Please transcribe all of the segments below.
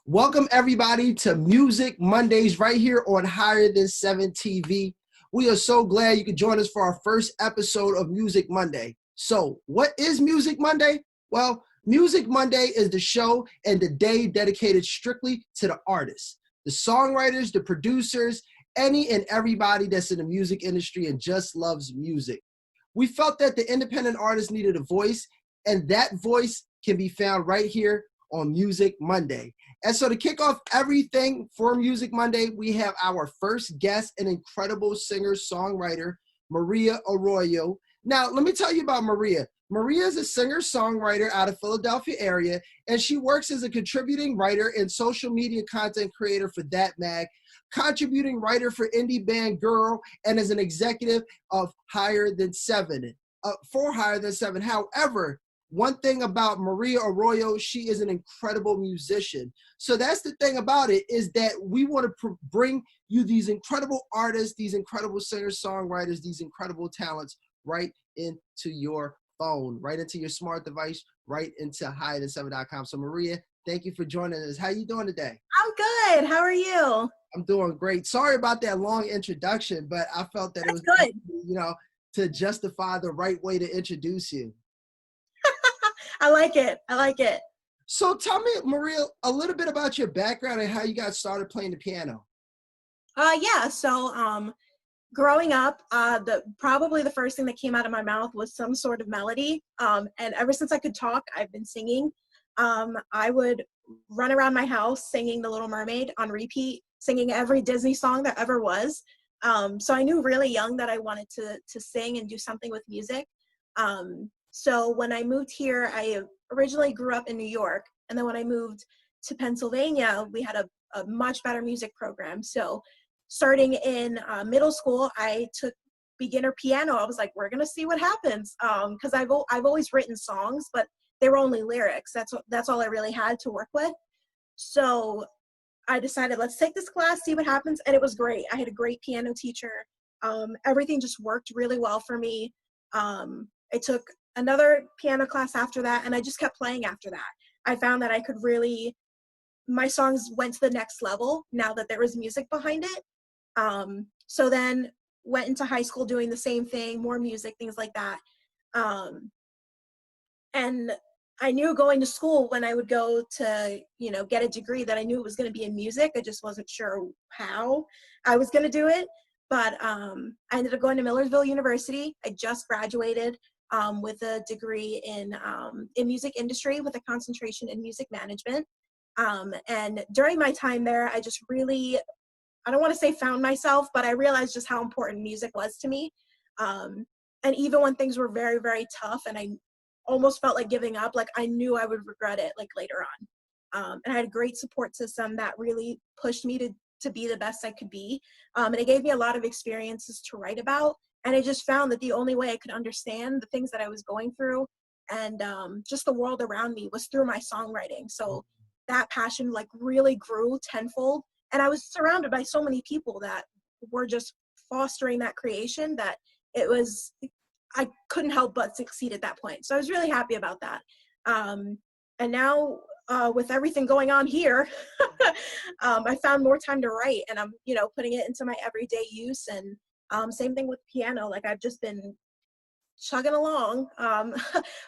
Welcome everybody to Music Mondays right here on Higher Than 7 TV. We are so glad you could join us for our first episode of Music Monday. So what is Music Monday? Well, Music Monday is the show and the day dedicated strictly to the artists, the songwriters, the producers, any and everybody that's in the music industry and just loves music. We felt that the independent artist needed a voice, and that voice can be found right here on Music Monday. And so to kick off everything for Music Monday, we have our first guest, an incredible singer-songwriter, Maria Arroyo. Now, let me tell you about Maria. Maria is a singer-songwriter out of Philadelphia area, and she works as a contributing writer and social media content creator for That Mag, contributing writer for indie band Girl, and as an executive of Higher Than 7, for Higher Than 7. However, one thing about Maria Arroyo, she is an incredible musician. So that's the thing about it, is that we want to bring you these incredible artists, these incredible singer-songwriters, these incredible talents right into your phone, right into your smart device, right into higherthan7.com. So Maria, thank you for joining us. How you doing today? I'm good. How are you? I'm doing great. Sorry about that long introduction, but I felt that it was good. To justify the right way to introduce you. I like it. I like it. So tell me, Maria, a little bit about your background and how you got started playing the piano. So growing up, probably the first thing that came out of my mouth was some sort of melody. And ever since I could talk, I've been singing. I would run around my house singing The Little Mermaid on repeat, singing every Disney song that ever was. So I knew really young that I wanted to sing and do something with music. So when I moved here, I originally grew up in New York. And then when I moved to Pennsylvania, we had a much better music program. So starting in middle school, I took beginner piano. I was like, we're going to see what happens. Because I've always written songs, but they were only lyrics. That's all I really had to work with. So I decided, let's take this class, see what happens. And it was great. I had a great piano teacher. Everything just worked really well for me. I took another piano class after that, and I just kept playing after that. I found that I could my songs went to the next level now that there was music behind it. So then went into high school doing the same thing, more music, things like that. And I knew going to school when I would go to, get a degree, that I knew it was going to be in music. I just wasn't sure how I was going to do it. But I ended up going to Millersville University. I just graduated with a degree in music industry with a concentration in music management. And during my time there, I just really, I don't want to say found myself, but I realized just how important music was to me. And even when things were very, very tough and I almost felt like giving up, like I knew I would regret it like later on. And I had a great support system that really pushed me to be the best I could be. And it gave me a lot of experiences to write about. And I just found that the only way I could understand the things that I was going through and just the world around me was through my songwriting. So that passion like really grew tenfold. And I was surrounded by so many people that were just fostering that creation that I couldn't help but succeed at that point. So I was really happy about that. And now with everything going on here, I found more time to write, and I'm, putting it into my everyday use. And same thing with piano. Like I've just been chugging along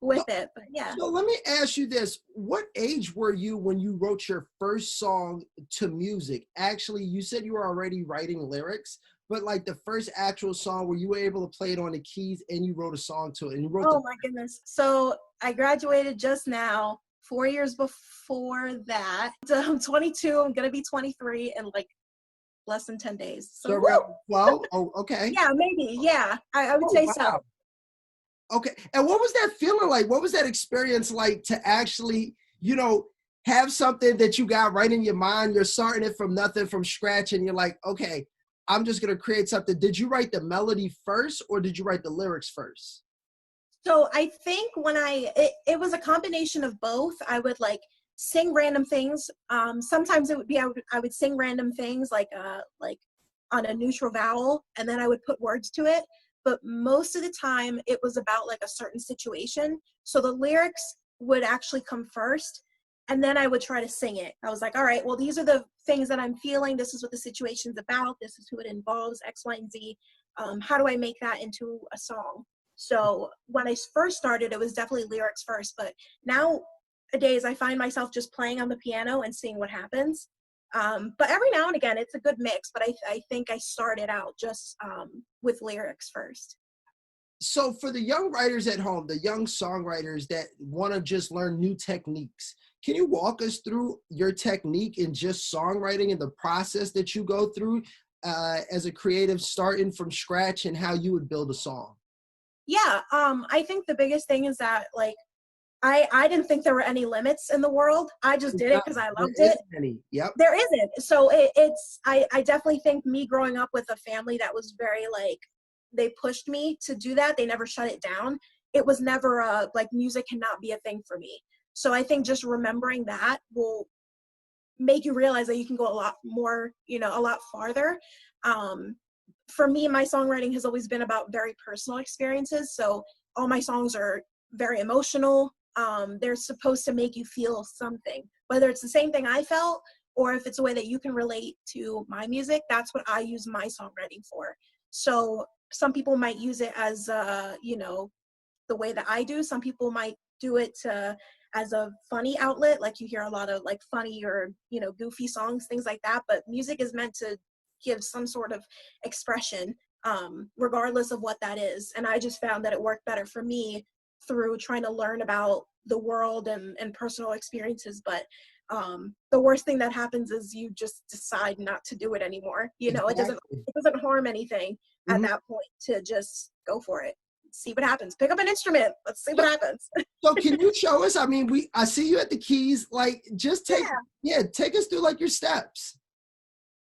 with it, but yeah. So let me ask you this. What age were you when you wrote your first song to music? Actually, you said you were already writing lyrics, but like the first actual song where you were able to play it on the keys and you wrote a song to it. And you wrote my goodness. So I graduated just now, 4 years before that. So I'm 22, I'm going to be 23 in like less than 10 days. So around 12? Oh, okay. Yeah, maybe. Yeah, I would say so. Okay. And what was that feeling like? What was that experience like to actually, have something that you got right in your mind? You're starting it from nothing, from scratch, and you're like, okay, I'm just going to create something. Did you write the melody first or did you write the lyrics first? So I think when it was a combination of both. I would like sing random things. Sometimes it would be, I would sing random things like on a neutral vowel, and then I would put words to it. But most of the time it was about like a certain situation. So the lyrics would actually come first. and then I would try to sing it. I was like, all right, well, these are the things that I'm feeling. This is what the situation's about. This is who it involves, X, Y, and Z. How do I make that into a song? So when I first started, it was definitely lyrics first, but nowadays I find myself just playing on the piano and seeing what happens. But every now and again, it's a good mix, but I think I started out just with lyrics first. So for the young writers at home, the young songwriters that want to just learn new techniques, can you walk us through your technique in just songwriting and the process that you go through as a creative starting from scratch and how you would build a song? Yeah, I think the biggest thing is that like I didn't think there were any limits in the world. I just did it because I There loved it. isn't any. Yep. There isn't. So I definitely think me growing up with a family that was very like, they pushed me to do that. They never shut it down. It was never like music cannot be a thing for me. So I think just remembering that will make you realize that you can go a lot more, a lot farther. For me, my songwriting has always been about very personal experiences. So all my songs are very emotional. They're supposed to make you feel something, whether it's the same thing I felt or if it's a way that you can relate to my music. That's what I use my songwriting for. So some people might use it as, the way that I do. Some people might do it as a funny outlet. Like you hear a lot of like funny or, goofy songs, things like that. But music is meant to give some sort of expression, regardless of what that is. And I just found that it worked better for me through trying to learn about the world and personal experiences. But the worst thing that happens is you just decide not to do it anymore. Exactly. It doesn't harm anything at Mhm. that point to just go for it. See what happens. Pick up an instrument. Let's see what happens. So can you show us? I mean, I see you at the keys. Like, just Yeah. take us through like your steps,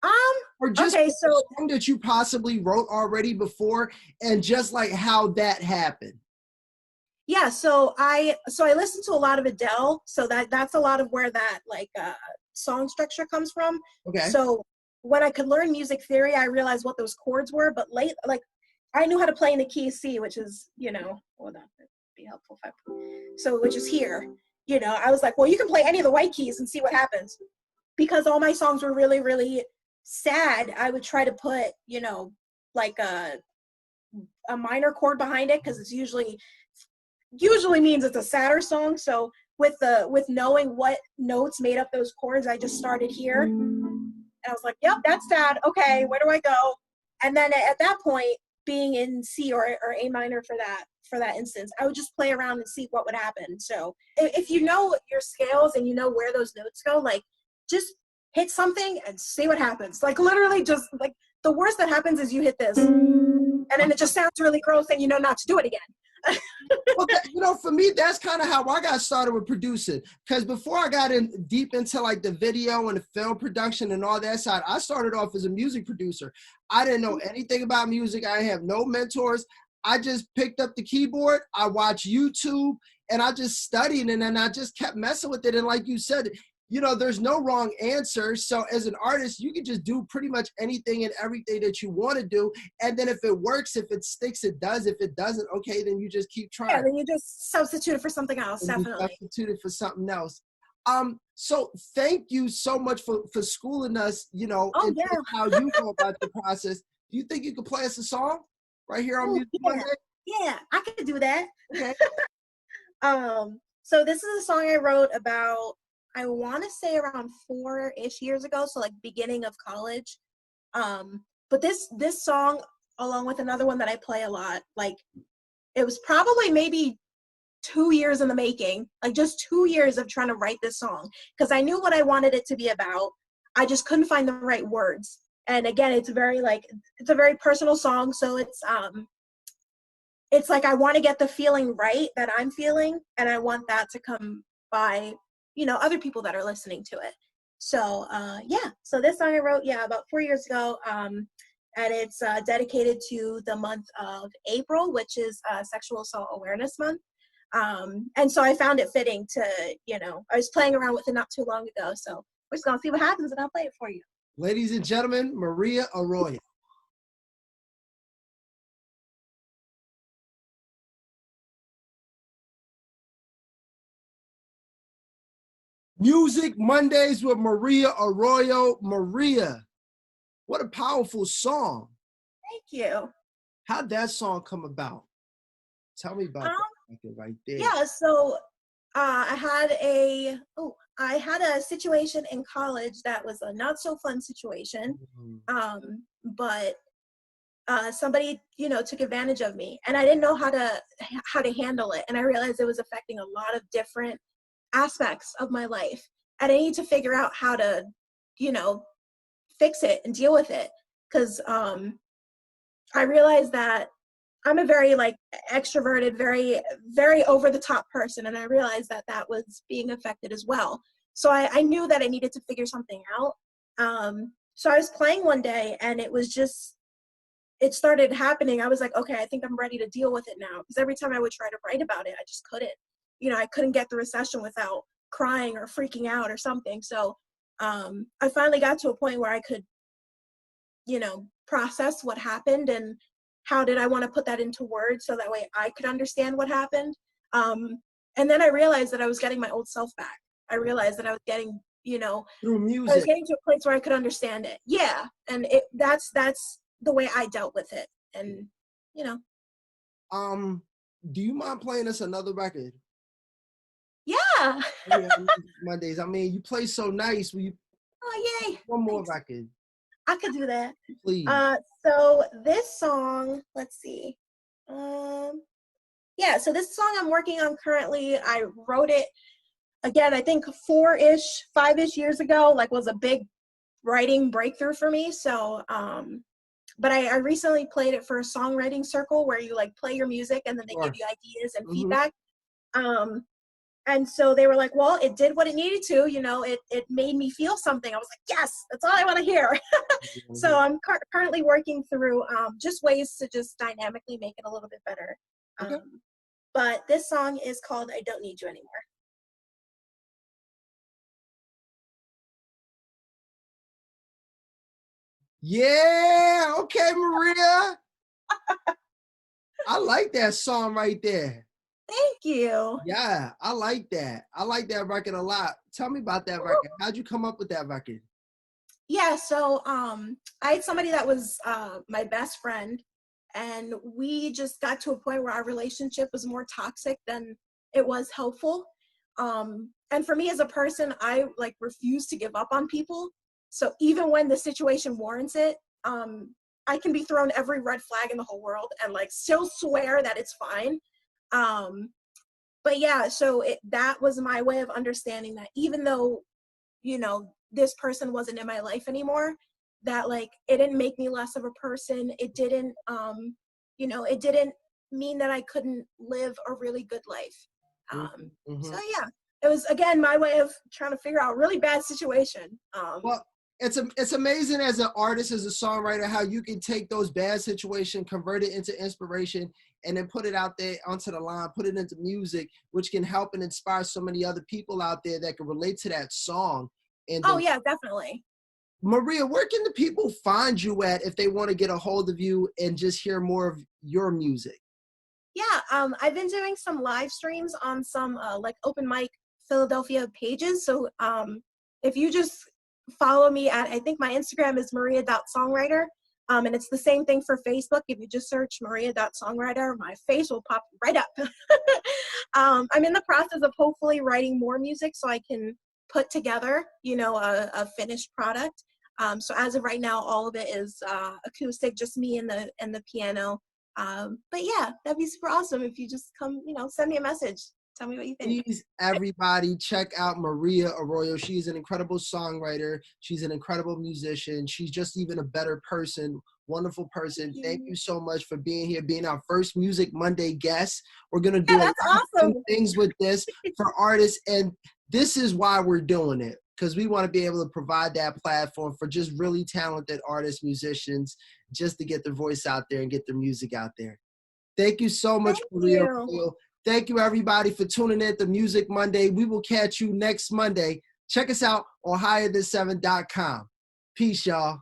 Um, or just okay, a so song that you possibly wrote already before, and just like how that happened. yeah, so I listen to a lot of Adele, so that's a lot of where that like song structure comes from. Okay. So when I could learn music theory, I realized what those chords were, but like I knew how to play in the key C, which is, hold on, it'd be helpful if which is here. I was like, well, you can play any of the white keys and see what happens. Because all my songs were really, really sad, I would try to put, like a minor chord behind it because it's usually means it's a sadder song. So with knowing what notes made up those chords, I just started here and I was like, yep, that's sad. Okay, where do I go? And then at that point, being in C or A minor for that instance, I would just play around and see what would happen. So if you know your scales and you know where those notes go, like just hit something and see what happens. Like literally just like the worst that happens is you hit this and then it just sounds really gross and you know not to do it again. Well, for me, that's kind of how I got started with producing. Because before I got in deep into like the video and the film production and all that side, I started off as a music producer. I didn't know anything about music. I have no mentors. I just picked up the keyboard. I watched YouTube and I just studied and then I just kept messing with it. And like you said, there's no wrong answer. So as an artist, you can just do pretty much anything and everything that you want to do. And then if it works, if it sticks, it does. If it doesn't, okay, then you just keep Yeah, trying. then you just substitute it for something else, And you definitely. substitute it for something else. So thank you so much for schooling us, Oh in yeah. how you go about the process. Do you think you could play us a song right here on Oh Music yeah. Monday? Yeah, I could do that. Okay. So this is a song I wrote about, I want to say around 4-ish years ago, so like beginning of college. But this song, along with another one that I play a lot, like it was probably maybe 2 years in the making, like just 2 years of trying to write this song because I knew what I wanted it to be about. I just couldn't find the right words. And again, it's a very personal song, so it's like I want to get the feeling right that I'm feeling, and I want that to come by, other people that are listening to it. So yeah, so this song I wrote, about 4 years ago, and it's dedicated to the month of April, which is Sexual Assault Awareness Month. And so I found it fitting to, I was playing around with it not too long ago, so we're just gonna see what happens, and I'll play it for you. Ladies and gentlemen, Maria Arroyo. Music Mondays with Maria Arroyo. Maria, what a powerful song. Thank you. How'd that song come about? Tell me about that right there. Yeah, so I had a situation in college that was a not so fun situation. But somebody, took advantage of me, and I didn't know how to handle it. And I realized it was affecting a lot of different aspects of my life. And I need to figure out how to, fix it and deal with it. Because I realized that I'm a very extroverted, very, very over the top person. And I realized that was being affected as well. So I knew that I needed to figure something out. So I was playing one day, and it started happening. I was like, okay, I think I'm ready to deal with it now. Because every time I would try to write about it, I just couldn't. I couldn't get through a session without crying or freaking out or something. So I finally got to a point where I could, process what happened and how did I want to put that into words so that way I could understand what happened. And then I realized that I was getting my old self back. I realized that I was getting, through music. I was getting to a place where I could understand it. Yeah. And that's the way I dealt with it. And, do you mind playing us another record? Yeah. Mondays. I mean, you play so nice. Will you? Oh, yay. One more record. I could do that. Please. So this song, let's see. Yeah, so this song I'm working on currently, I wrote it, again, I think 5-ish years ago, was a big writing breakthrough for me. So, but I recently played it for a songwriting circle where you play your music and then they give you ideas and feedback. And so they were like, well, it did what it needed to, it made me feel something. I was like, yes, that's all I want to hear. So I'm currently working through just ways to just dynamically make it a little bit better. Okay. But this song is called I Don't Need You Anymore. Yeah, okay, Maria. I like that song right there. Thank you. Yeah, I like that. I like that record a lot. Tell me about that record. How'd you come up with that record? Yeah, so I had somebody that was my best friend, and we just got to a point where our relationship was more toxic than it was helpful. And for me as a person, I refuse to give up on people. So even when the situation warrants it, I can be thrown every red flag in the whole world and still swear that it's fine. But yeah, so that was my way of understanding that even though, this person wasn't in my life anymore, that it didn't make me less of a person. It didn't, it didn't mean that I couldn't live a really good life. So yeah, it was, again, my way of trying to figure out a really bad situation. Well, it's amazing as an artist, as a songwriter, how you can take those bad situations, convert it into inspiration, and then put it out there onto the line, put it into music, which can help and inspire so many other people out there that can relate to that song. And yeah, definitely. Maria, where can the people find you at if they want to get a hold of you and just hear more of your music? Yeah, I've been doing some live streams on some open mic Philadelphia pages. So if you just follow me at, I think my Instagram is maria.songwriter. And it's the same thing for Facebook. If you just search maria.songwriter, my face will pop right up. I'm in the process of hopefully writing more music so I can put together, a finished product. So as of right now, all of it is acoustic, just me and the piano. But yeah, that'd be super awesome if you just come, send me a message. Tell me what you think. Please, everybody, check out Maria Arroyo. She's an incredible songwriter. She's an incredible musician. She's just even a better person, wonderful person. Thank you so much for being here, being our first Music Monday guest. We're going to do a lot of things with this for artists, and this is why we're doing it, because we want to be able to provide that platform for just really talented artists, musicians, just to get their voice out there and get their music out there. Thank you so much, Maria Arroyo. Thank you, everybody, for tuning in to Music Monday. We will catch you next Monday. Check us out on higherthan7.com. Peace, y'all.